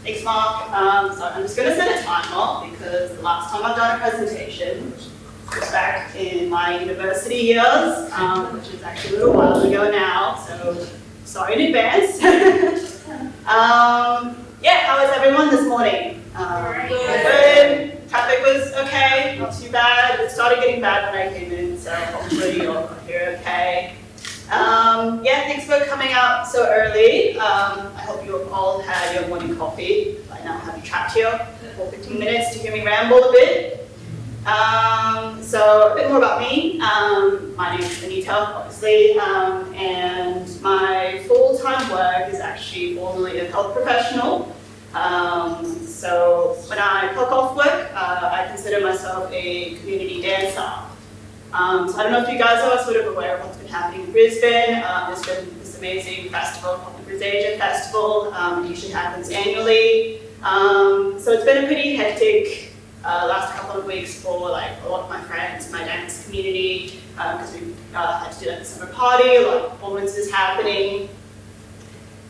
Thanks, Mark. So I'm just going to set a timer because the last time I've done a presentation was back in my university years, which is actually a little while ago now, so sorry in advance. Yeah, how was everyone this morning? Good. Traffic was okay, not too bad. It started getting bad when I came in, so hopefully you're here okay. Yeah, thanks for coming out so early. I hope you have all had your morning coffee. Right now I have you trapped here for 15 minutes to hear me ramble a bit. So a bit more about me. My name is Anita, obviously, and my full-time work is actually formerly a health professional. So when I clock off work, I consider myself a community dancer. So I don't know if you guys are sort of aware of what's been happening in Brisbane. There's been this amazing festival called the BrisAsia Festival. It usually happens annually. So it's been a pretty hectic last couple of weeks for like a lot of my friends in my dance community because we had to do like a summer party, a lot of performances happening.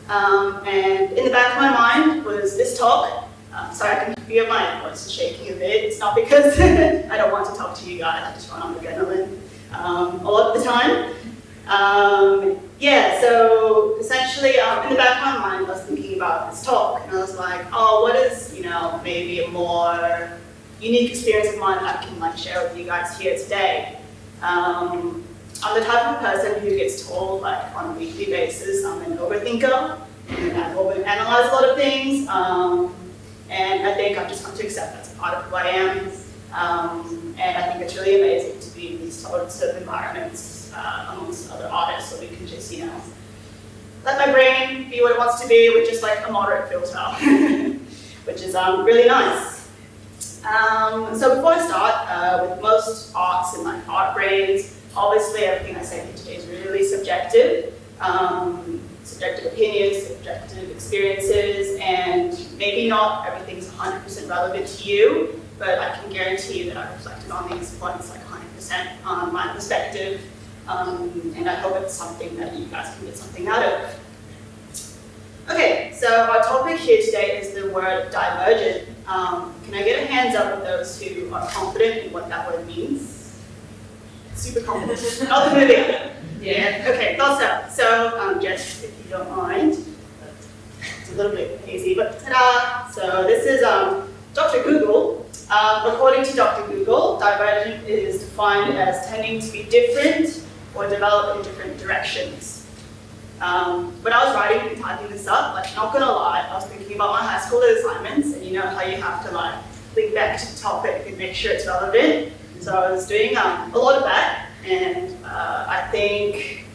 And in the back of my mind was this talk. Sorry, I can hear my voice is shaking a bit. It's not because I don't want to talk to you guys, I just run on adrenaline a lot of the time. Yeah, so essentially in the back of my mind I was thinking about this talk and I was like, oh, what is, maybe a more unique experience of mine that I can like share with you guys here today. I'm the type of person who gets told like on a weekly basis I'm an overthinker and I overanalyze a lot of things. And I think I've just come to accept that's a part of who I am. And I think it's really amazing to be in these sorts of environments amongst other artists so we can just, let my brain be what it wants to be with just like a moderate filter, which is really nice. So before I start, with most arts and like art brains, obviously everything I say here today is really subjective. Subjective opinions, subjective experiences, and maybe not everything's 100% relevant to you, but I can guarantee you that I've reflected on these points like 100% on my perspective, and I hope it's something that you guys can get something out of. Okay, so our topic here today is the word divergent. Can I get a hands up of those who are confident in what that word means? Super confident. Not the movie. Yeah, okay, thought so. So, Jess, if you don't mind, it's a little bit hazy, but ta-da! So this is Dr. Google. According to Dr. Google, divergent is defined as tending to be different or develop in different directions. When I was writing and typing this up, like not gonna lie, I was thinking about my high school assignments, and you know how you have to like link back to the topic and make sure it's relevant. So I was doing a lot of that. And I think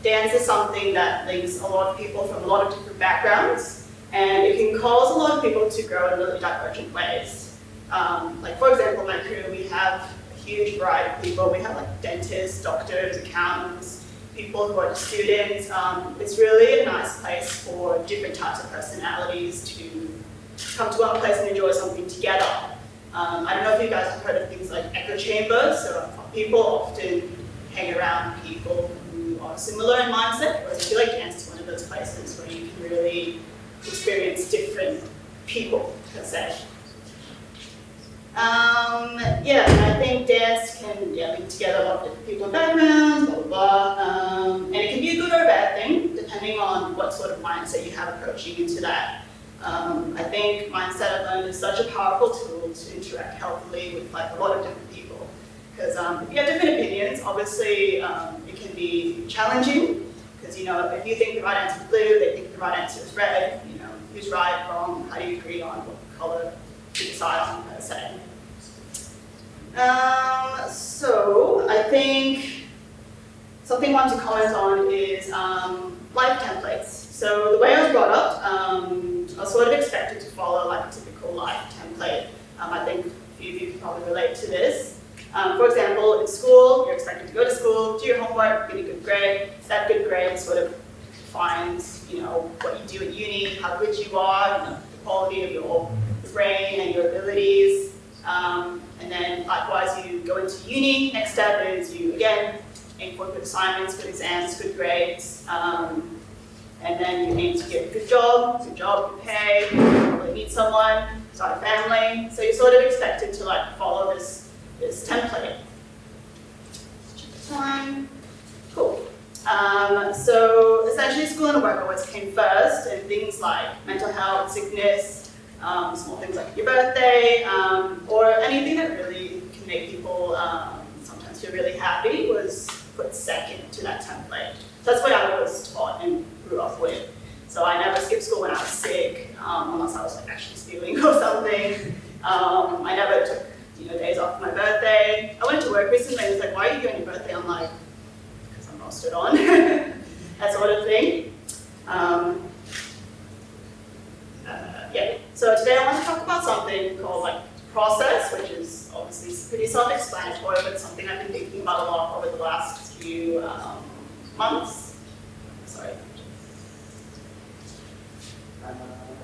dance is something that links a lot of people from a lot of different backgrounds, and it can cause a lot of people to grow in really divergent ways. Like for example, my crew, we have a huge variety of people. We have like dentists, doctors, accountants, people who are students. It's really a nice place for different types of personalities to come to one place and enjoy something together. I don't know if you guys have heard of things like echo chambers, so people often hang around people who are similar in mindset, whereas I feel like dance is one of those places where you can really experience different people, per se. Yeah, and I think dance can link together a lot of different people in backgrounds, blah, blah, blah. And it can be a good or a bad thing, depending on what sort of mindset you have approaching into that. I think mindset I've learned is such a powerful tool to interact healthily with like a lot of different people. Because if you have different opinions, obviously it can be challenging. Because if you think the right answer is blue, they think the right answer is red. Who's right, wrong? How do you agree on what color to decide on per se? So I think something I want to comment on is life templates. So the way I was brought up, I was sort of expected to follow like a typical life template. I think a few of you can probably relate to this. For example, in school, you're expected to go to school, do your homework, get a good grade. That good grade sort of defines, what you do at uni, how good you are, the quality of your brain and your abilities. And then likewise, you go into uni. Next step is you, again, aim for good assignments, good exams, good grades. and then you aim to get a good job, good pay, probably meet someone, start a family. So you're sort of expected to like follow this template. Check the time. Cool. So essentially school and work always came first, and things like mental health, sickness, small things like your birthday, or anything that really can make people sometimes feel really happy was put second to that template. So that's what I was taught and grew up with. So I never skipped school when I was sick, unless I was like actually spewing or something. I never took days off for my birthday. I went to work recently and was like, why are you doing your birthday? I'm like, because I'm rostered on, that sort of thing. Yeah. So today I want to talk about something called like process, which is obviously pretty self-explanatory, but it's something I've been thinking about a lot over the last few months. Sorry.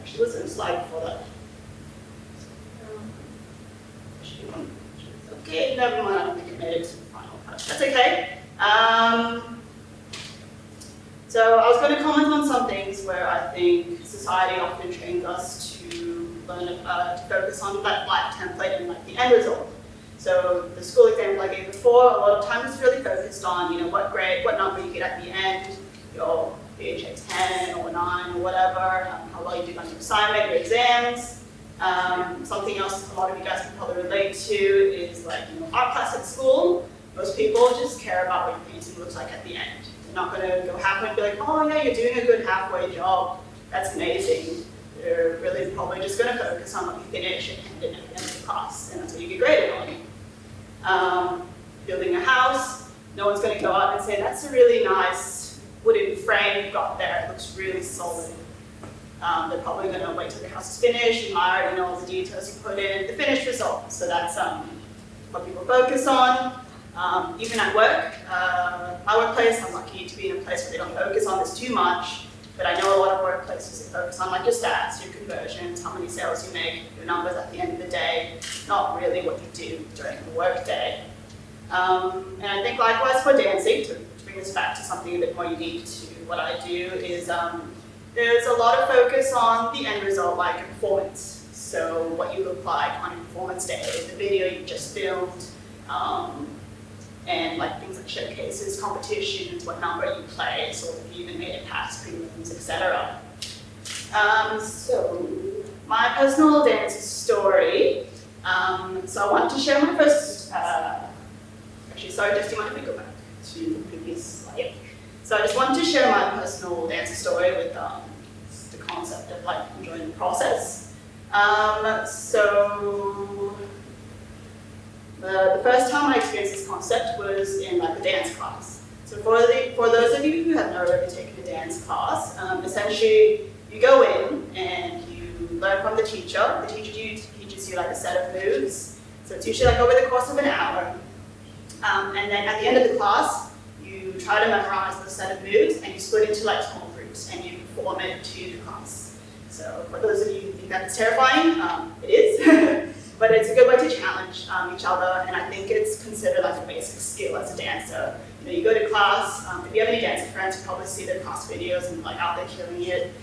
Actually, was in a slide before that. Okay, never mind. I don't think it made it to the final part. That's okay. So I was going to comment on some things where I think society often trains us to learn to focus on that life template and like the end result. So the school example I gave before, a lot of times it's really focused on what grade, what number you get at the end, your BHA 10 or 9 or whatever, how well you do on your assignment, your exams. Something else a lot of you guys can probably relate to is like art class at school. Most people just care about what your painting looks like at the end. They're not going to go halfway and be like, oh yeah, you're doing a good halfway job. That's amazing. They're really probably just going to focus on what you finish and hand in at the end of the class, and that's what you get graded on. Building a house, no one's going to go out and say, that's a really nice wooden frame you've got there. It looks really solid. They're probably going to wait till the house is finished, admire all the details you put in, the finished result. So that's what people focus on. Even at work, my workplace, I'm lucky to be in a place where they don't focus on this too much, but I know a lot of workplaces that focus on like your stats, your conversions, how many sales you make, your numbers at the end of the day, not really what you do during the work day. And I think likewise for dancing, to bring us back to something a bit more unique to what I do, is there's a lot of focus on the end result, like a performance. So what you look like on your performance day, the video you just filmed, and like things like showcases, competitions, what number you play, so if you even made it past prelims, etc. So my personal dance story. So I wanted to share my first. Actually, sorry, Dusty, mind if we go back to the previous slide? So I just wanted to share my personal dance story with the concept of like enjoying the process. So the first time I experienced this concept was in like a dance class. So for those of you who have never ever taken a dance class, essentially you go in and you learn from the teacher. The teacher teaches you like a set of moves. So it's usually like over the course of an hour. And then at the end of the class, you try to memorize the set of moves and you split into like small groups and you perform it to the class. So for those of you who think that's terrifying, it is. But it's a good way to challenge each other, and I think it's considered like a basic skill as a dancer. You go to class, if you have any dancer friends, you probably see their class videos and like out there killing it.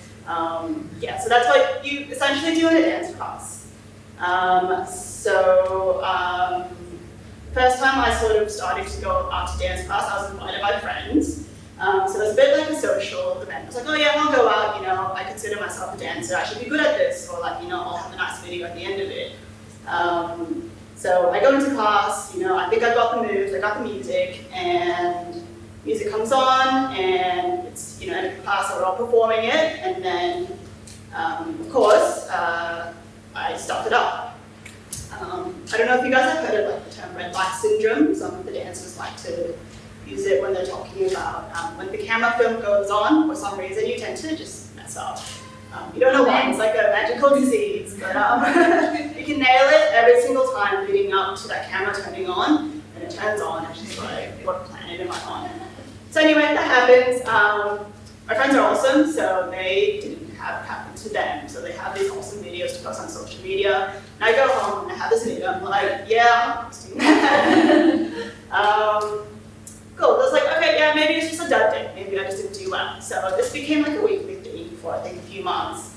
Yeah, so that's what you essentially do in a dance class. First time I sort of started to go out to dance class, I was invited by friends. So it was a bit like a social event. I was like, oh yeah, I'll go out, I consider myself a dancer, I should be good at this, or like, I'll have a nice video at the end of it. So I go into class, I think I got the moves, I got the music, and music comes on, and it's, in the class we're all performing it, and then, of course, I stuff it up. I don't know if you guys have heard of like the term red light syndrome. Some of the dancers like to use it when they're talking about when the camera film goes on, for some reason you tend to just mess up. You don't know why, it's like a magical disease, but you can nail it every single time leading up to that camera turning on, and it turns on, and she's like, what planet am I on? So anyway, that happens. My friends are awesome, so they didn't have it happen to them. So they have these awesome videos to post on social media. And I go home and I have this video, I'm like, yeah, I'm posting that. Cool, I was like, okay, okay, yeah, maybe it's just a dud day. Maybe I just didn't do well. So this became like a weekly thing for, I think, a few months.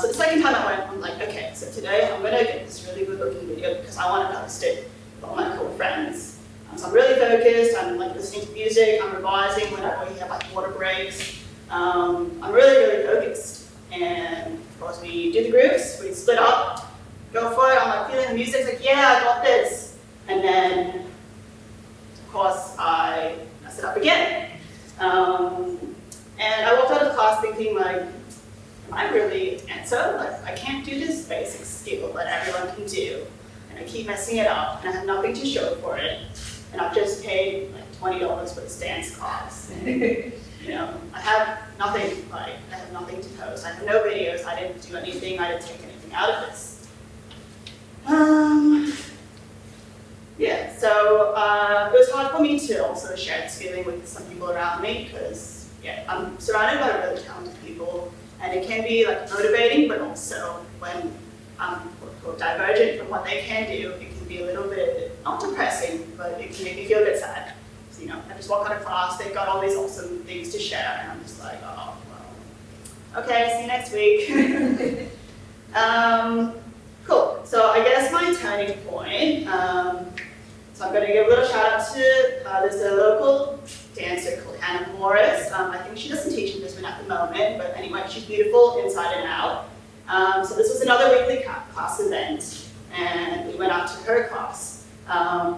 So the second time I went, I'm like, okay, so today I'm gonna get this really good looking video because I want to post it with all my cool friends. So I'm really focused, I'm like listening to music, I'm revising whenever we have like water breaks. I'm really, really focused. And of course we do the groups, we split up, go for it, I'm like feeling the music, like, yeah, I got this. And then, of course, I messed it up again. And I walked out of class thinking like, am I really a dancer? Like, I can't do this basic skill that everyone can do. And I keep messing it up, and I have nothing to show for it. And I've just paid like $20 for this dance class. And, you know, I have nothing, like, I have nothing to post. I have no videos, I didn't do anything, I didn't take anything out of this. Yeah, so it was hard for me to also share this feeling with some people around me because, yeah, I'm surrounded by really talented people, and it can be like motivating, but also when I'm divergent from what they can do, it can be a little bit, not depressing, but it can make me feel a bit sad. So, you know, I just walk out of class, they've got all these awesome things to share, and I'm just like, oh, well, okay, see you next week. Cool, so I guess my turning point, so I'm going to give a little shout out to, there's a local dancer called Hannah Morris. I think she doesn't teach in Brisbane at the moment, but anyway, she's beautiful inside and out. So this was another weekly class event, and we went out to her class.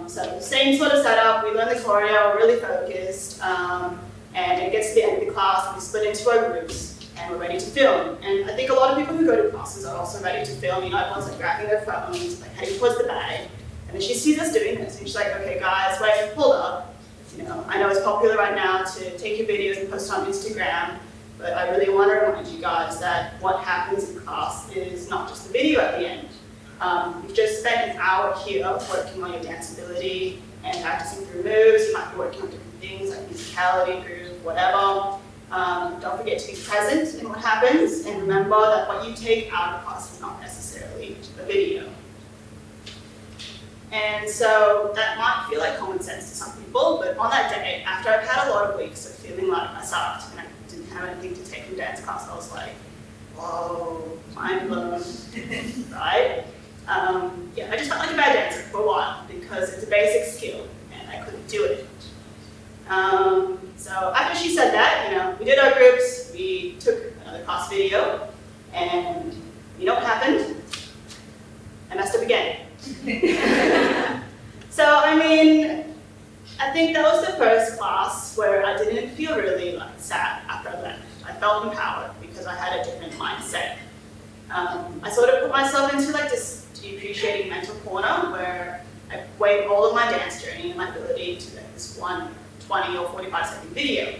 So same sort of setup, we learned the choreo, we're really focused, and it gets to the end of the class, we split into our groups, and we're ready to film. And I think a lot of people who go to classes are also ready to film. You know, everyone's like grabbing their phones, like heading towards the bag. And then she sees us doing this, and she's like, okay guys, wait, hold up. You know, I know it's popular right now to take your videos and post on Instagram, but I really want to remind you guys that what happens in class is not just the video at the end. You've just spent an hour here working on your dance ability and practicing through moves. You might be working on different things like musicality, groove, whatever. Don't forget to be present in what happens, and remember that what you take out of class is not necessarily the video. And so that might feel like common sense to some people, but on that day, after I've had a lot of weeks of feeling like I sucked and I didn't have anything to take from dance class, I was like, whoa, mind blown, right? Yeah, I just felt like a bad dancer for a while because it's a basic skill and I couldn't do it. So after she said that, you know, we did our groups, we took another class video, and you know what happened? I messed up again. So, I mean, I think that was the first class where I didn't feel really like sad after I left. I felt empowered because I had a different mindset. I sort of put myself into like this depreciating mental corner where I weighed all of my dance journey and my ability to like this one 20 or 45-second video.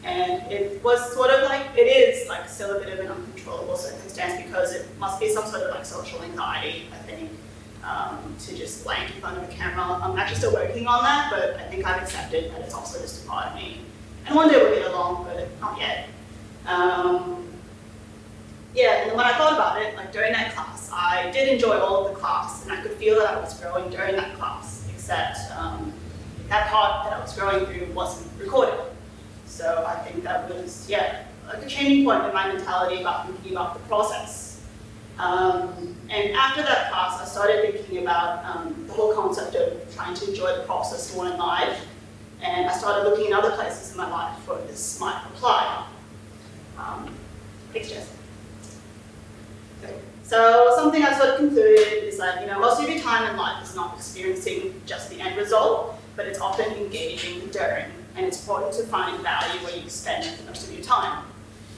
And it was sort of like, it is like still a bit of an uncontrollable circumstance because it must be some sort of like social anxiety, I think, to just blank in front of a camera. I'm actually still working on that, but I think I've accepted that it's also just a part of me. And one day we'll get along, but not yet. Yeah, and when I thought about it, like during that class, I did enjoy all of the class, and I could feel that I was growing during that class, except that part that I was growing through wasn't recorded. So I think that was, yeah, like a changing point in my mentality about thinking about the process. And after that class, I started thinking about the whole concept of trying to enjoy the process more in life. And I started looking in other places in my life where this might apply. Thanks, Jess. Okay. So something I sort of concluded is that, you know, most of your time in life is not experiencing just the end result, but it's often engaging the during. And it's important to find value where you spend most of your time.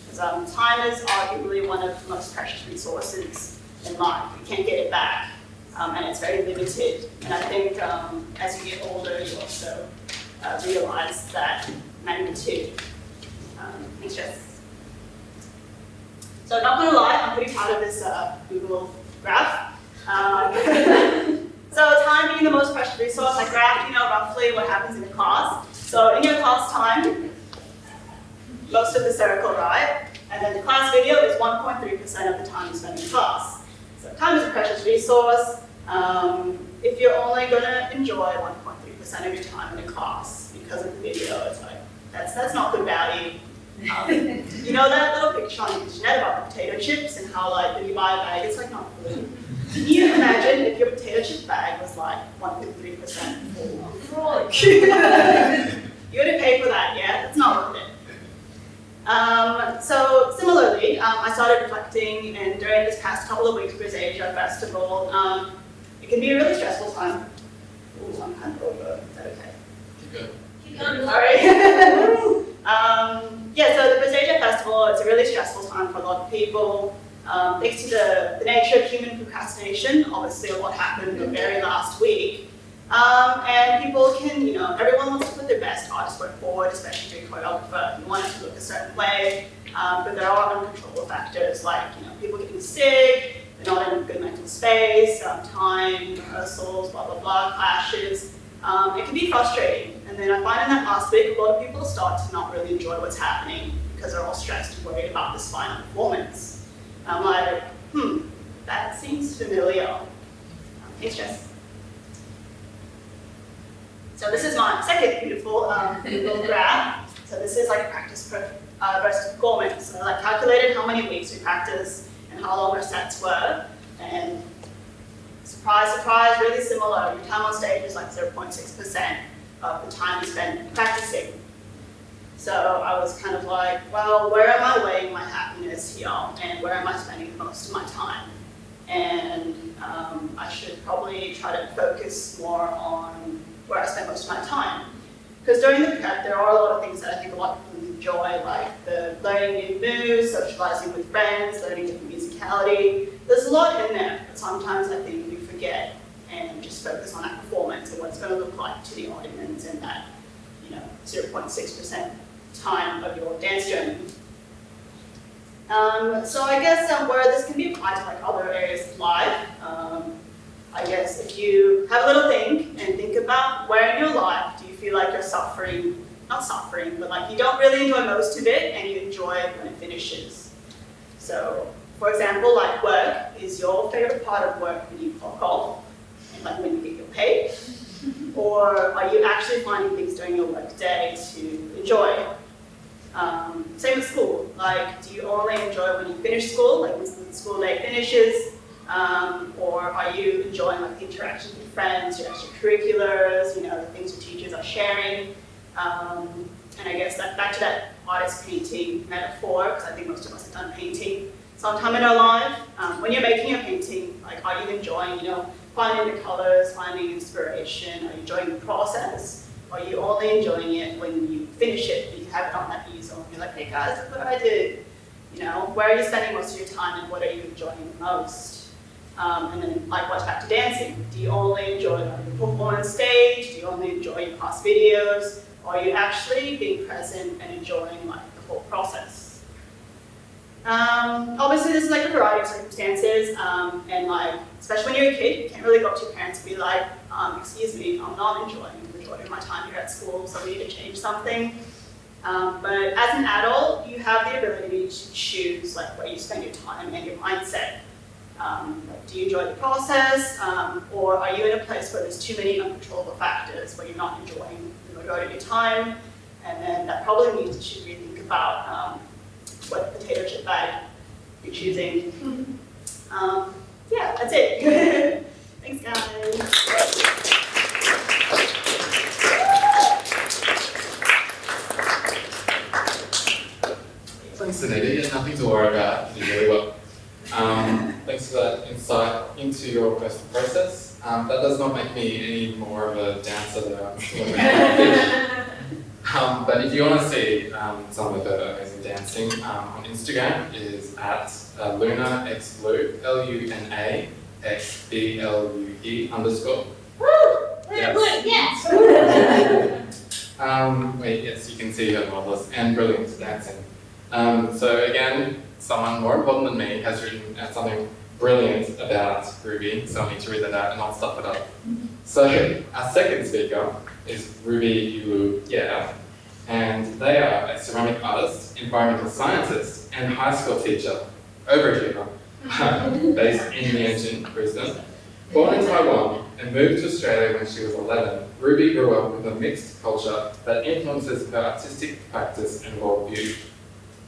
Because time is arguably one of the most precious resources in life. You can't get it back, and it's very limited. And I think as you get older, you also realize that magnitude. Thanks, Jess. So not gonna lie, I'm pretty proud of this Google graph. So time being the most precious resource, I graphed, you know, roughly what happens in a class. So in your class time, most of the circle, right? And then the class video is 1.3% of the time you spend in class. So time is a precious resource. If you're only gonna enjoy 1.3% of your time in a class, because of the video. It's like, that's not good value. You know that little picture on the internet about the potato chips and how like when you buy a bag, it's like not good. Can you imagine if your potato chip bag was like 1.3% full? You're gonna pay for that, yeah? That's not worth it. So similarly, I started reflecting, and during this past couple of weeks, BrisAsia Festival, it can be a really stressful time. Ooh, I'm kind of over. Is that okay? Keep going. Keep going. Sorry. Yeah, so the BrisAsia Festival, it's a really stressful time for a lot of people. Thanks to the nature of human procrastination, obviously a lot happened the very last week. And people can, everyone wants to put their best artist work forward, especially doing choreographer. You want it to look a certain way, but there are uncontrollable factors like, people getting sick, they're not in a good mental space, time, rehearsals, blah, blah, blah, clashes. It can be frustrating. And then I find in that last week, a lot of people start to not really enjoy what's happening because they're all stressed and worried about this final performance. I'm like, that seems familiar. Hey, stress. So this is my second beautiful little graph. So this is like a practice versus performance. So I calculated how many weeks we practiced and how long our sets were. And surprise, surprise, really similar. Your time on stage is like 0.6% of the time you spend practicing. So I was kind of like, well, where am I weighing my happiness here? And where am I spending most of my time? And I should probably try to focus more on where I spend most of my time. Because during the prep, there are a lot of things that I think a lot of people enjoy, like the learning new moves, socializing with friends, learning different musicality. There's a lot in there, but sometimes I think we forget and just focus on that performance and what it's going to look like to the audience in that, 0.6% time of your dance journey. So I guess where this can be applied to like other areas of life, I guess if you have a little think about where in your life do you feel like you're suffering, not suffering, but like you don't really enjoy most of it and you enjoy it when it finishes. So, for example, like work, is your favorite part of work when you clock off and like when you get your pay? Or are you actually finding things during your work day to enjoy? Same with school, like do you only enjoy when you finish school, like when the school day finishes? Or are you enjoying like the interactions with friends, your extracurriculars, the things your teachers are sharing? And I guess that back to that artist painting metaphor, because I think most of us have done painting sometime in our life. When you're making a painting, like are you enjoying, finding the colors, finding inspiration? Are you enjoying the process? Or are you only enjoying it when you finish it, but you have it on that easel and you're like, hey guys, look what I did. Where are you spending most of your time and what are you enjoying the most? And then likewise back to dancing. Do you only enjoy like, the performance stage? Do you only enjoy your past videos? Or are you actually being present and enjoying like the whole process? Obviously this is like a variety of circumstances, and like, especially when you're a kid, you can't really go up to your parents and be like, excuse me, I'm not enjoying the majority of my time here at school, so we need to change something. But as an adult, you have the ability to choose like where you spend your time and your mindset. Like, do you enjoy the process, or are you in a place where there's too many uncontrollable factors, where you're not enjoying the majority of your time? And then that probably means you should really think about what potato chip bag you're choosing. Yeah, that's it. Thanks, guys. Thanks, Anita. Yeah, nothing to worry about. You did really well. Thanks for that insight into your personal process. That does not make me any more of a dancer though. I'm still but if you want to see some of the amazing dancing on Instagram, is at lunaxblue, LUNAXBLUE_. Yes. Yes, you can see her marvelous and brilliant dancing. So again, someone more important than me has written something brilliant about Ruby, so I need to read that out and I'll stuff it up. So our second speaker is Ruby Yu, and they are a ceramic artist, environmental scientist, and high school teacher, overachiever, based in Ration, Brisbane. Born in Taiwan, and moved to Australia when she was 11, Ruby grew up with a mixed culture that influences her artistic practice and worldview.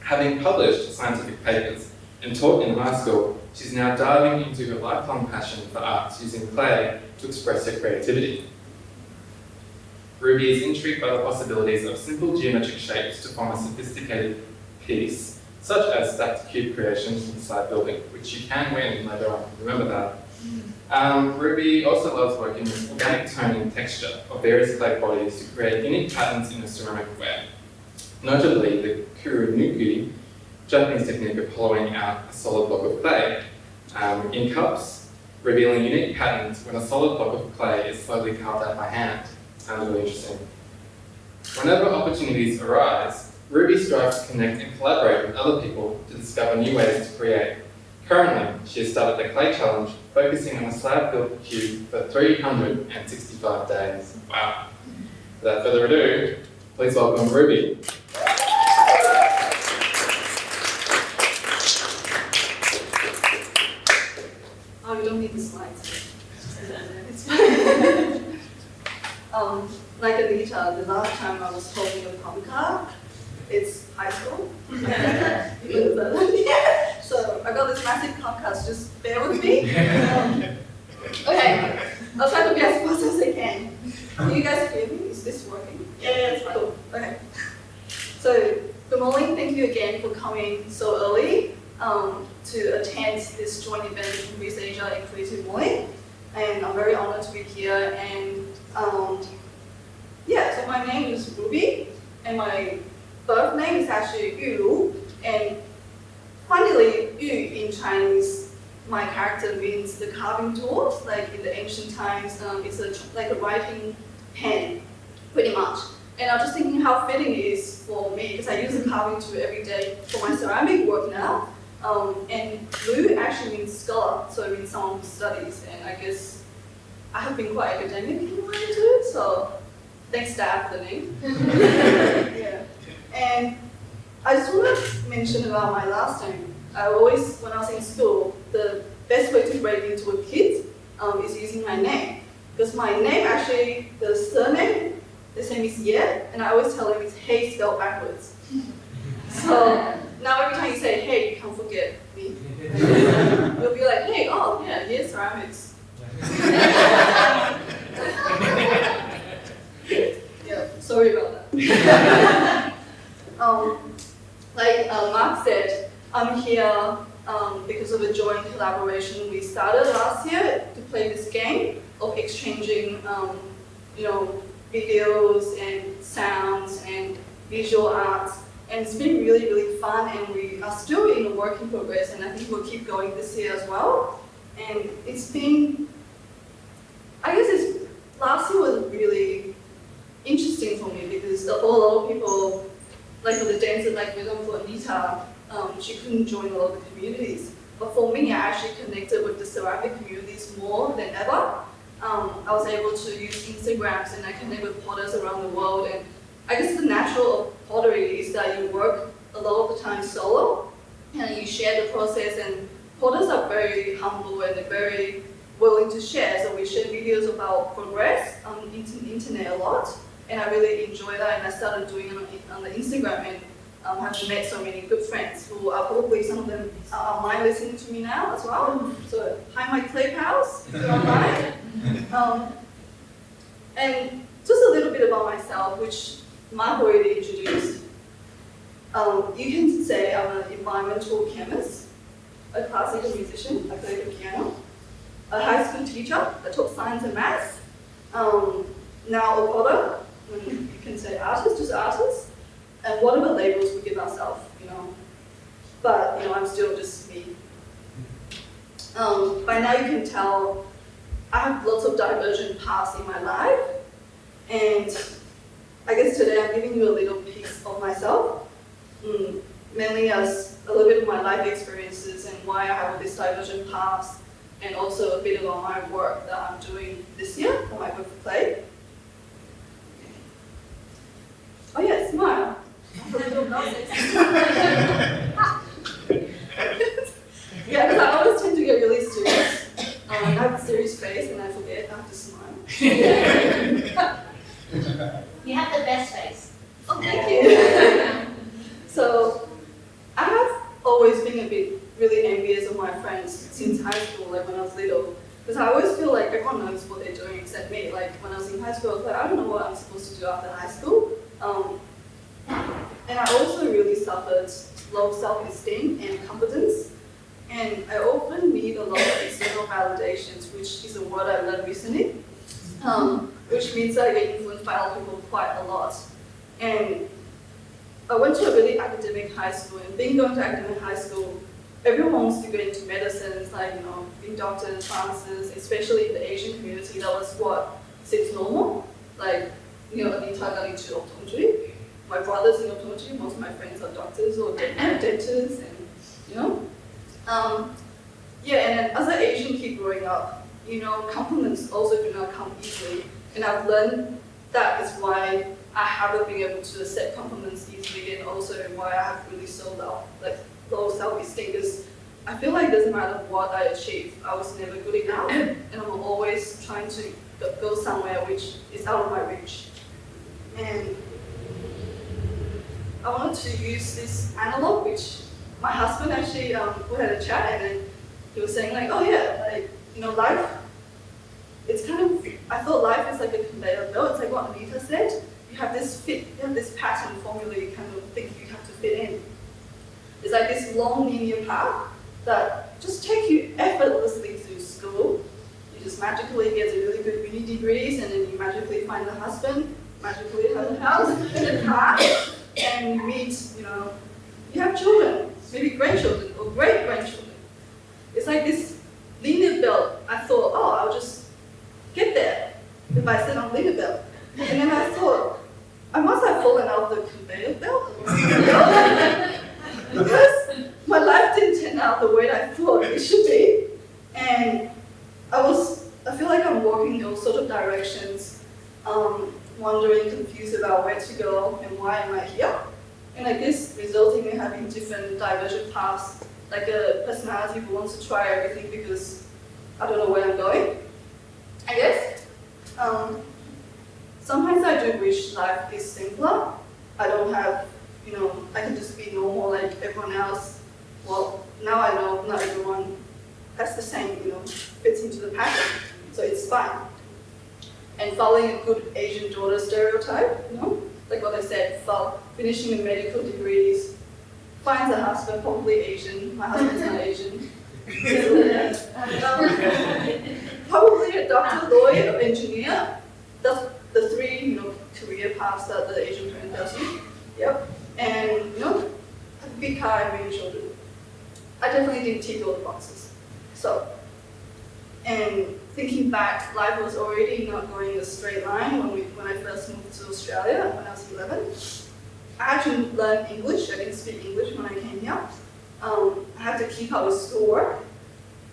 Having published scientific papers and taught in high school, she's now diving into her lifelong passion for arts using clay to express her creativity. Ruby is intrigued by the possibilities of simple geometric shapes to form a sophisticated piece, such as stacked cube creations inside building, which you can win later on. Remember that. Ruby also loves working with organic tone and texture of various clay bodies to create unique patterns in a ceramic ware. Notably, the kurunuki, Japanese technique of hollowing out a solid block of clay in cups, revealing unique patterns when a solid block of clay is slowly carved out by hand. Sounds really interesting. Whenever opportunities arise, Ruby strives to connect and collaborate with other people to discover new ways to create. Currently, she has started the Clay Challenge, focusing on a slab-built cube for 365 days. Wow. Without further ado, please welcome Ruby. Oh, you don't need the slides. It's fine. Like Anita, the last time I was holding a pump car, it's high school. Yeah. So I got this massive pump car, so just bear with me. Okay, I'll try to be as fast as I can. Can you guys hear me? Is this working? Yeah, it's fine. Cool. Okay. So, good morning. Thank you again for coming so early to attend this joint event from BrisAsia and CreativeMornings. And I'm very honored to be here. And so my name is Ruby, and my birth name is actually Yu. And funnily, Yu in Chinese, my character means the carving tools. Like in the ancient times, it's like a writing pen, pretty much. And I was just thinking how fitting it is for me, because I use the carving tool every day for my ceramic work now. And Lu actually means scholar, so it means someone who studies. And I guess I have been quite academic in my way too, so thanks Dad for the name. Yeah. And I just want to mention about my last name. I always, when I was in school, the best way to break into a kid is using my name. Because my name actually, the surname, his name is Ye, and I always tell him it's Hey spelled backwards. So now every time you say hey, you can't forget me. You'll be like, hey, oh yeah, Ye ceramics. Yeah, sorry about that. Like Mark said, I'm here because of a joint collaboration we started last year to play this game of exchanging, videos and sounds and visual arts. And it's been really, really fun, and we are still in a work in progress, and I think we'll keep going this year as well. And it's been, last year was really interesting for me because a lot of people, like for the dancers, like for example Anita, she couldn't join a lot of the communities. But for me, I actually connected with the ceramic communities more than ever. I was able to use Instagrams, and I connect with potters around the world. And I guess the natural of pottery is that you work a lot of the time solo, and you share the process, and potters are very humble and they're very willing to share. So we share videos of our progress on the internet a lot, and I really enjoy that, and I started doing it on the Instagram, and have met so many good friends who are probably, some of them are online listening to me now as well. So hi my clay pals, if you're online. And just a little bit about myself, which Mark already introduced. You can say I'm an environmental chemist, a classical musician, I play the piano, a high school teacher, I taught science and maths, now a potter, you can say artist, just artist, and whatever labels we give ourselves, But, I'm still just me. By now you can tell I have lots of divergent paths in my life, and I guess today I'm giving you a little piece of myself, mainly as a little bit of my life experiences and why I have this divergent paths, and also a bit about my work that I'm doing this year for my book of play. Oh yeah, smile. Yeah, because I always tend to get really serious. I have a serious face and I forget I have to smile. friends since high school, like when I was little. Because I always feel like everyone knows what they're doing except me. Like when I was in high school, I was like, I don't know what I'm supposed to do after high school. And I also really suffered low self-esteem and confidence. And I often need a lot of external validations, which is a word I learned recently, which means I get influenced by other people quite a lot. And I went to a really academic high school, and being going to academic high school, everyone wants to go into medicines, like, you know, being doctors, pharmacists, especially in the Asian community, that was what seems normal. Like, you know, Anita got into optometry. My brother's in optometry, most of my friends are doctors or dentists, and, you know. Yeah, and then as an Asian kid growing up, you know, compliments also do not come easily. And I've learned that is why I haven't been able to accept compliments easily, and also why I have really low self-esteem, because I feel like it doesn't matter what I achieve, I was never good enough, and I'm always trying to go somewhere which is out of my reach. And I wanted to use this analog, which my husband actually, we had a chat, and then he was saying like, oh yeah, like, you know, life, it's kind of, I thought life is like a conveyor belt. It's like what Anita said. You have this pattern formula you kind of think you have to fit in. It's like this long linear path that just takes you effortlessly through school. You just magically get a really good uni degrees, and then you magically find a husband, magically have a house and a car, and you meet, you know, you have children, maybe grandchildren or great-grandchildren. It's like this linear belt. I thought, oh, I'll just get there if I sit on linear belt. And then I thought, I must have fallen out of the conveyor belt. Because my life didn't turn out the way I thought it should be. And I feel like I'm walking in all sorts of directions, wondering, confused about where to go and why am I here. And I guess resulting in having different divergent paths, like a personality who wants to try everything because I don't know where I'm going, I guess. Sometimes I do wish life is simpler. I don't have, you know, I can just be normal like everyone else. Well, now I know not everyone has the same, you know, fits into the pattern, so it's fine. And following a good Asian daughter stereotype, you know, like what I said, finishing the medical degrees, finds a husband, probably Asian. My husband's not Asian. Probably a doctor, lawyer, or engineer. That's the three, you know, career paths that the Asian parent does you. Yep. And, you know, a big car and many children. I definitely didn't tick all the boxes. So, and thinking back, life was already not going in a straight line when I first moved to Australia when I was 11. I had to learn English. I didn't speak English when I came here. I had to keep up with schoolwork.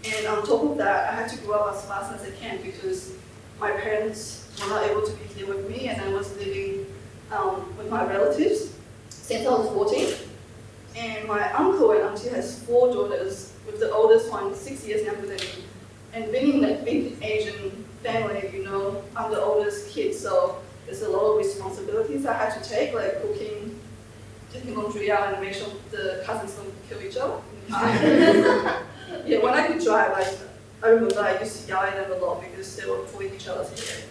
And on top of that, I had to grow up as fast as I can because my parents were not able to be here with me, and I was living with my relatives since I was 14. And my uncle and auntie has 4 daughters, with the oldest one 6 years younger than me. And being in a big Asian family, you know, I'm the oldest kid, so there's a lot of responsibilities I had to take, like cooking, taking laundry out, and make sure the cousins don't kill each other. Yeah, when I could drive, I remember I used to yell at them a lot because they were pulling each other's hair.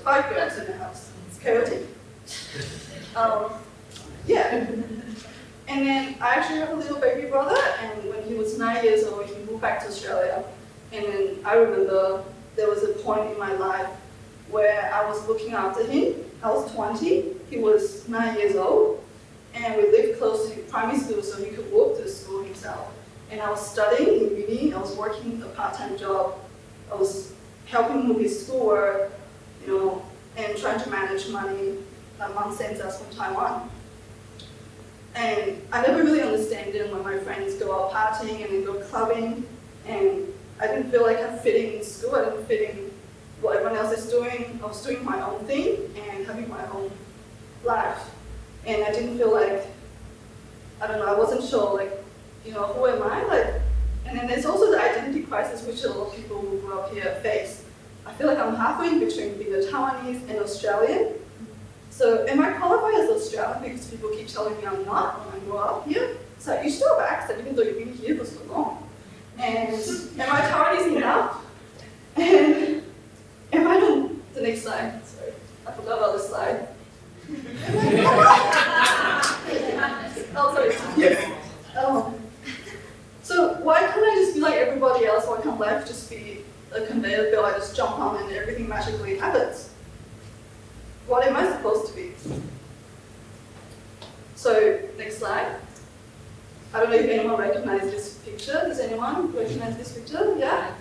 5 girls in the house. It's chaotic. Yeah. And then I actually have a little baby brother, and when he was 9 years old, he moved back to Australia. And then I remember there was a point in my life where I was looking after him. I was 20, he was 9 years old, and we lived close to primary school so he could walk to school himself. And I was studying in uni, I was working a part-time job, I was helping him with his schoolwork, you know, and trying to manage money. My mom sends us from Taiwan. And I never really understand it when my friends go out partying and then go clubbing, and I didn't feel like I fit in school, I didn't fit in what everyone else is doing. I was doing my own thing and having my own life. And I didn't feel like, I don't know, I wasn't sure, like, you know, who am I? Like, and then there's also the identity crisis, which a lot of people who grew up here face. I feel like I'm halfway in between being a Taiwanese and Australian. So am I qualified as Australian because people keep telling me I'm not when I grow up here? So you still have accent even though you've been here for so long. And am I Taiwanese enough? And am I on the next slide? Sorry, I forgot about this slide. Oh, sorry. Yes. So why can't I just be like everybody else? Why can't life just be a conveyor belt I just jump on and everything magically happens? What am I supposed to be? So, next slide. I don't know if anyone recognizes this picture. Does anyone recognize this picture? Yeah?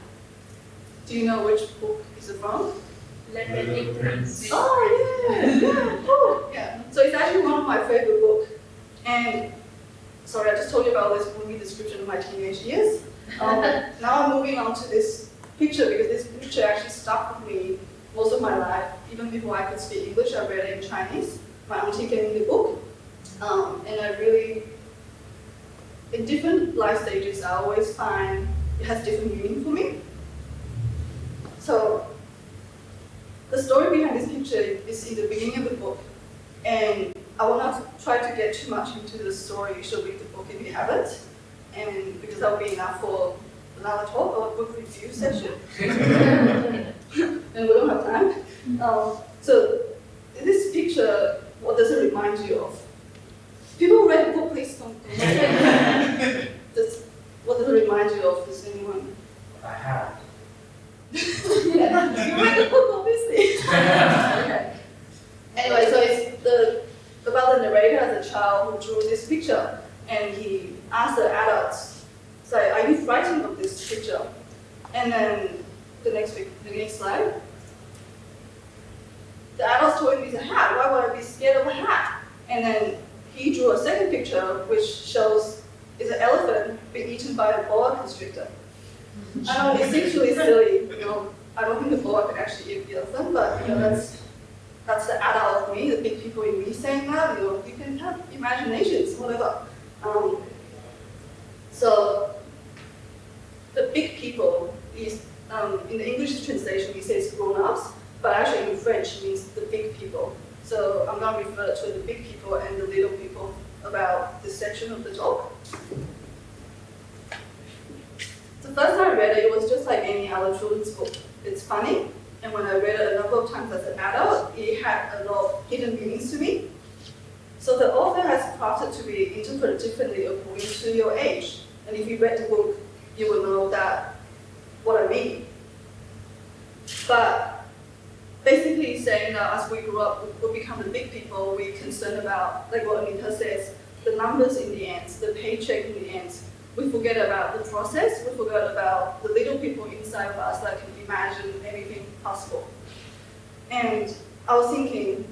Do you know which book is it from? Oh, yeah, cool. Yeah. So it's actually one of my favorite books. And, sorry, I just told you about this movie description of my teenage years. Now I'm moving on to this picture because this picture actually stuck with me most of my life. Even before I could speak English, I read it in Chinese. My auntie gave me the book. And I really, in different life stages, I always find it has different meaning for me. So, the story behind this picture is in the beginning of the book. And I will not try to get too much into the story. You should read the book if you haven't. And because that will be enough for another talk or book review session. And we don't have time. So, this picture, what does it remind you of? People read the book, please don't. What does it remind you of? Does anyone? I have. Yeah, you read the book, obviously. Okay. Anyway, so it's about the narrator as a child who drew this picture, and he asked the adults, "So, are you frightened of this picture?" And then the next slide. The adults told him it's a hat. Why would I be scared of a hat? And then he drew a second picture which shows it's an elephant being eaten by a boa constrictor. I know it seems really silly, I don't think the boa can actually eat the elephant, but that's the adult of me, the big people in me saying that. You can have imaginations, whatever. So the big people is in the English translation it says grown-ups, but actually in French it means the big people. So I'm going to refer to the big people and the little people about this section of the talk. The first time I read it, it was just like any other children's book. It's funny, and when I read it a number of times as an adult, it had a lot of hidden meanings to me. So the author has crafted to be interpreted differently according to your age. And if you read the book, you will know that what I mean. But basically saying that as we grow up, we become the big people, we're concerned about, like what Anita says, the numbers in the end, the paycheck in the end. We forget about the process, we forget about the little people inside of us that can imagine anything possible. And I was thinking,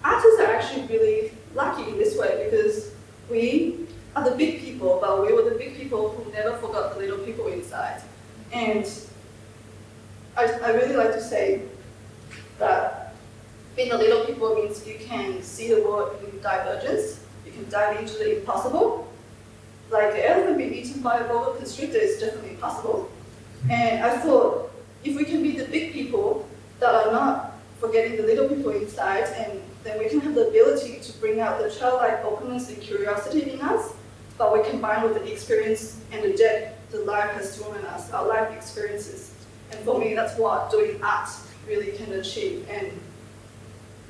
artists are actually really lucky in this way because we are the big people, but we were the big people who never forgot the little people inside. And I really like to say that being the little people means you can see the world in divergence, you can dive into the impossible. Like the elephant being eaten by a boa constrictor is definitely possible. And I thought, if we can be the big people that are not forgetting the little people inside, and then we can have the ability to bring out the childlike openness and curiosity in us, but we combine with the experience and the depth that life has thrown in us, our life experiences. And for me, that's what doing art really can achieve. And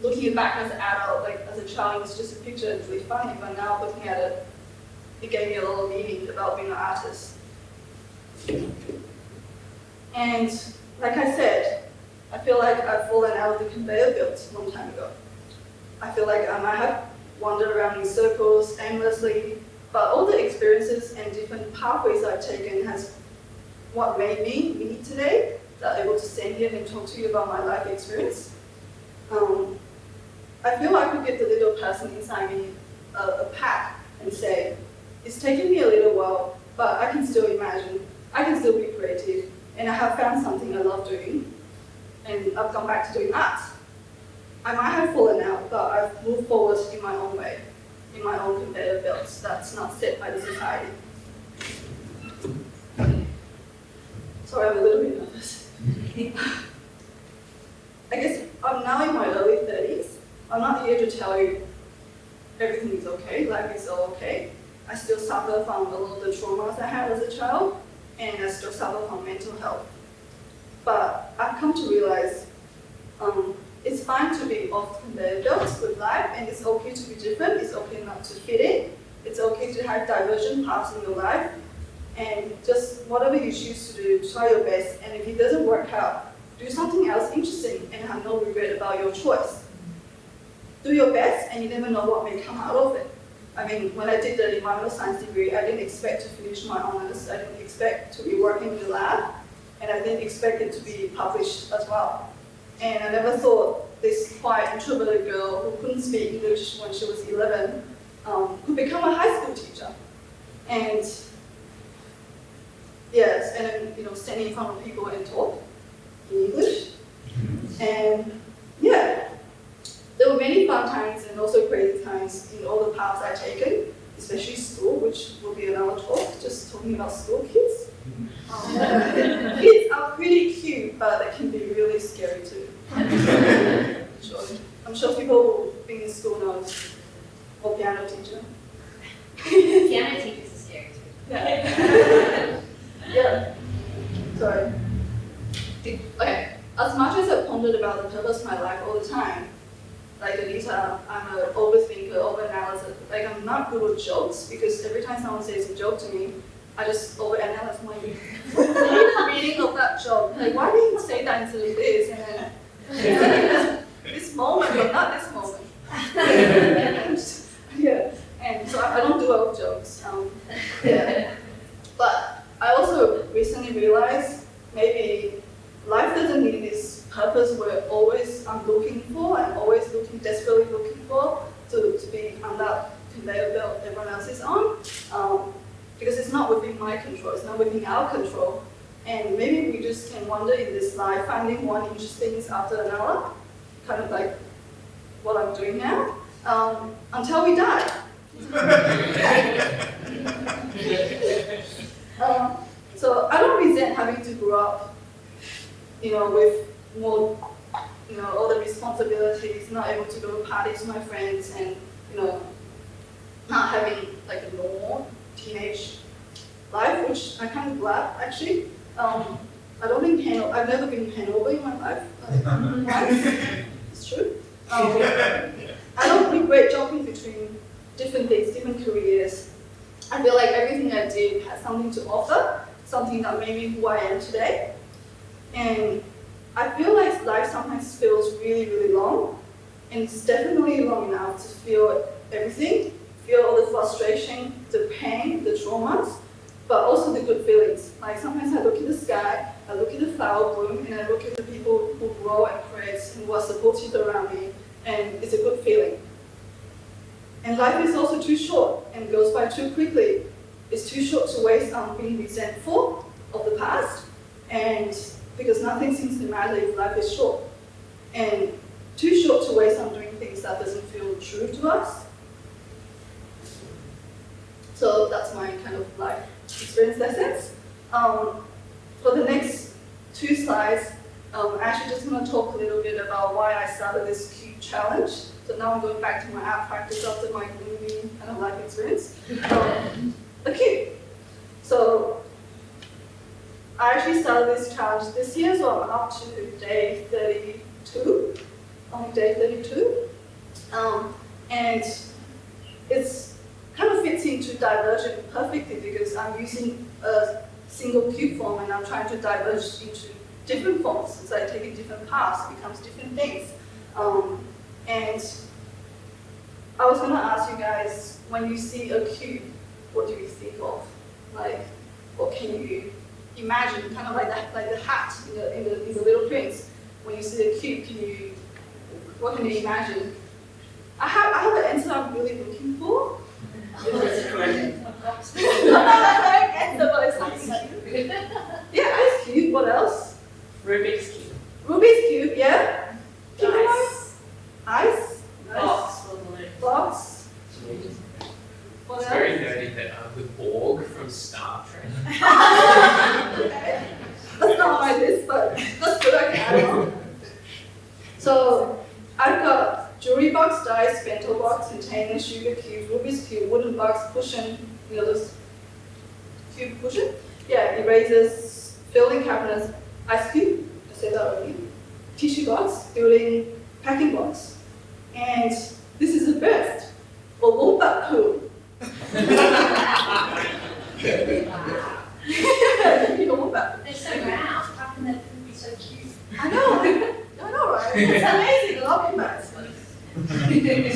looking back as an adult, like as a child, it was just a picture, it's really funny, but now looking at it, it gave me a lot of meaning about being an artist. And like I said, I feel like I've fallen out of the conveyor belt a long time ago. I feel like I might have wandered around in circles aimlessly, but all the experiences and different pathways I've taken has what made me today, that I'm able to stand here and talk to you about my life experience. I feel like I could give the little person inside me a pat and say, it's taken me a little while, but I can still imagine, I can still be creative, and I have found something I love doing, and I've gone back to doing art. I might have fallen out, but I've moved forward in my own way, in my own conveyor belts that's not set by the society. Sorry, I'm a little bit nervous. I guess I'm now in my early 30s. I'm not here to tell you everything is okay, life is all okay. I still suffer from a lot of the traumas I had as a child, and I still suffer from mental health. But I've come to realize it's fine to be off the belt with life, and it's okay to be different. It's okay not to fit in. It's okay to have divergent paths in your life, and just whatever you choose to do, try your best. And if it doesn't work out, do something else interesting and have no regret about your choice. Do your best, and you never know what may come out of it. I mean, when I did the environmental science degree, I didn't expect to finish my honors. I didn't expect to be working in the lab, and I didn't expect it to be published as well. And I never thought this quiet, introverted girl who couldn't speak English when she was 11 could become a high school teacher. And yes, and then standing in front of people and talk in English. And yeah, there were many fun times and also crazy times in all the paths I've taken, especially school, which will be another talk, just talking about school kids. Kids are pretty cute, but they can be really scary too. I'm sure people who've been in school know, or piano teacher. Piano teachers are scary too. Yeah. Yeah. Sorry. Okay. As much as I've pondered about the purpose of my life all the time, like Anita, I'm an overthinker, overanalyzer. Like, I'm not good with jokes, because every time someone says a joke to me, I just overanalyze. I'm like, what's the meaning of that joke? Like, why did you say that instead of this? And then this moment, but not this moment. Yeah. And so I don't do well with jokes. Yeah. But I also recently realized maybe life doesn't need this purpose I'm looking for, I'm always desperately looking for to be on that conveyor belt everyone else is on. Because it's not within my control, it's not within our control. And maybe we just can wander in this life, finding one interesting thing after another, kind of like what I'm doing now, until we die. So I don't resent having to grow up, with more, all the responsibilities, not able to go to parties with my friends, and, not having like a normal teenage life, which I'm kind of glad actually. I don't think I've never been hangover in my life. Once. It's true. I don't regret jumping between different things, different careers. I feel like everything I did has something to offer, something that made me who I am today. And I feel like life sometimes feels really, really long, and it's definitely long enough to feel everything, feel all the frustration, the pain, the traumas, but also the good feelings. Like sometimes I look in the sky, I look at the flower bloom, and I look at the people who grow and create and who are supportive around me, and it's a good feeling. And life is also too short and goes by too quickly. It's too short to waste on being resentful of the past, and because nothing seems to matter if life is short. And too short to waste on doing things that doesn't feel true to us. So that's my kind of life experience lessons. For the next 2 slides, I'm actually just going to talk a little bit about why I started this cube challenge. So now I'm going back to my art practice after my gloomy kind of life experience. The cube. So I actually started this challenge this year, so I'm up to day 32, only day 32. And it's kind of fits into Divergent perfectly because I'm using a single cube form and I'm trying to diverge into different forms. It's like taking different paths, it becomes different things. And I was gonna ask you guys, when you see a cube, what do you think of? Like, what can you imagine? Kind of like the hat in the Little Prince. When you see a cube, what can you imagine? I have an answer I'm really looking for. Not an answer, but it's something cute. Yeah, ice cube. What else? Rubik's Cube. Rubik's cube. Yeah. Ice. Ice. Box or balloon. Box. What It's else? very nerdy, but the Borg from Star Trek. Okay. That's not on my list, but that's good. I can add on. So I've got jewelry box box, dice, bento box containing sugar cubes, Rubik's cube, wooden box, cushion, you know those cube cushion? Yeah, erasers, filling cabinets, ice cube, I said that already, tissue box, building packing box. And this is the best, a wombat poo. You know wombat. They're so round. How can that food be so cute? I know, right? It's amazing, I love wombats.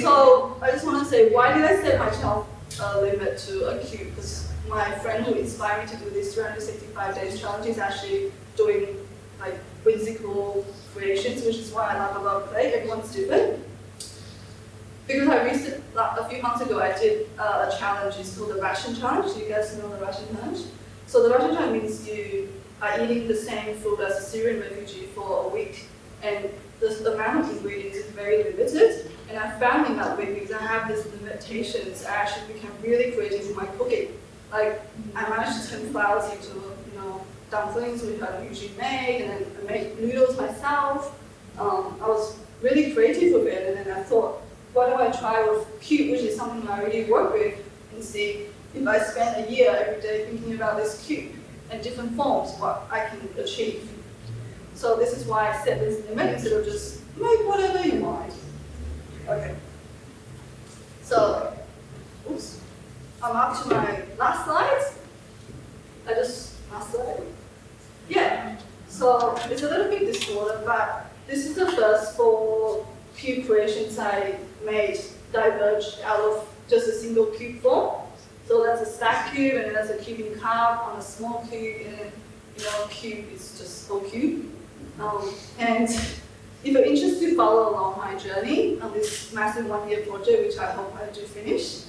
So I just want to say, why did I set myself a limit to a cube? Because my friend who inspired me to do this 365 days challenge is actually doing like whimsical creations, which is why I love about play. Everyone's different. Because a few months ago, I did a challenge. It's called the Ration challenge. Do you guys know the Ration challenge? So the Ration challenge means you are eating the same food as a Syrian refugee for a week, and the amount of ingredients is very limited. And I found in that week, because I have these limitations, I actually became really creative in my cooking. Like, I managed to turn flowers into, dumplings, which I usually make, and then I made noodles myself. I was really creative with it, and then I thought, why don't I try with cube, which is something I already work with, and see if I spend a year every day thinking about this cube and different forms, what I can achieve. So this is why I set this limit instead of just make whatever you want. Okay. So, oops, I'm up to my last slide. Last slide. Yeah. So it's a little bit disordered, but this is the first 4 cube creations I made diverged out of just a single cube form. So that's a stack cube, and then there's a cube in carve on a small cube, and then cube is just a cube. And if you're interested to follow along my journey on this massive 1-year project, which I hope I do finish,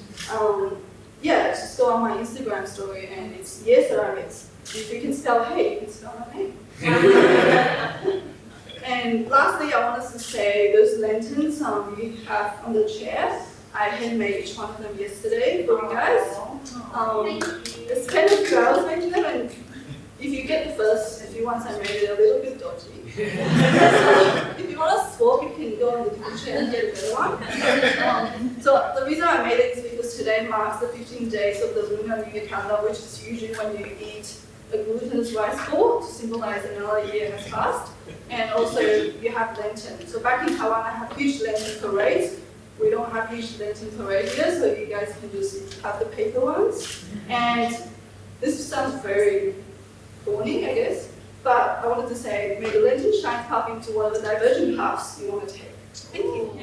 just go on my Instagram story, and it's Ceramics. If you can spell hey, you can spell my name. And lastly, I wanted to say those lanterns you have on the chair, I handmade each one of them yesterday for you guys. It's kind of 2 hours making them, and if you get the first few ones I made it a little bit dodgy. So if you want to swap, you can go on the kitchen and get a better one. So the reason I made it is because today marks the 15 days of the Lunar New Year calendar, which is usually when you eat a glutinous rice ball to symbolize another year has passed. And also you have Lenten. So back in Taiwan, I have huge Lenten parades. We don't have huge Lenten parade here, so you guys can just have the paper ones. And this sounds very corny, I guess, but I wanted to say, may the Lenten shine up into whatever divergent paths you want to take. Thank you.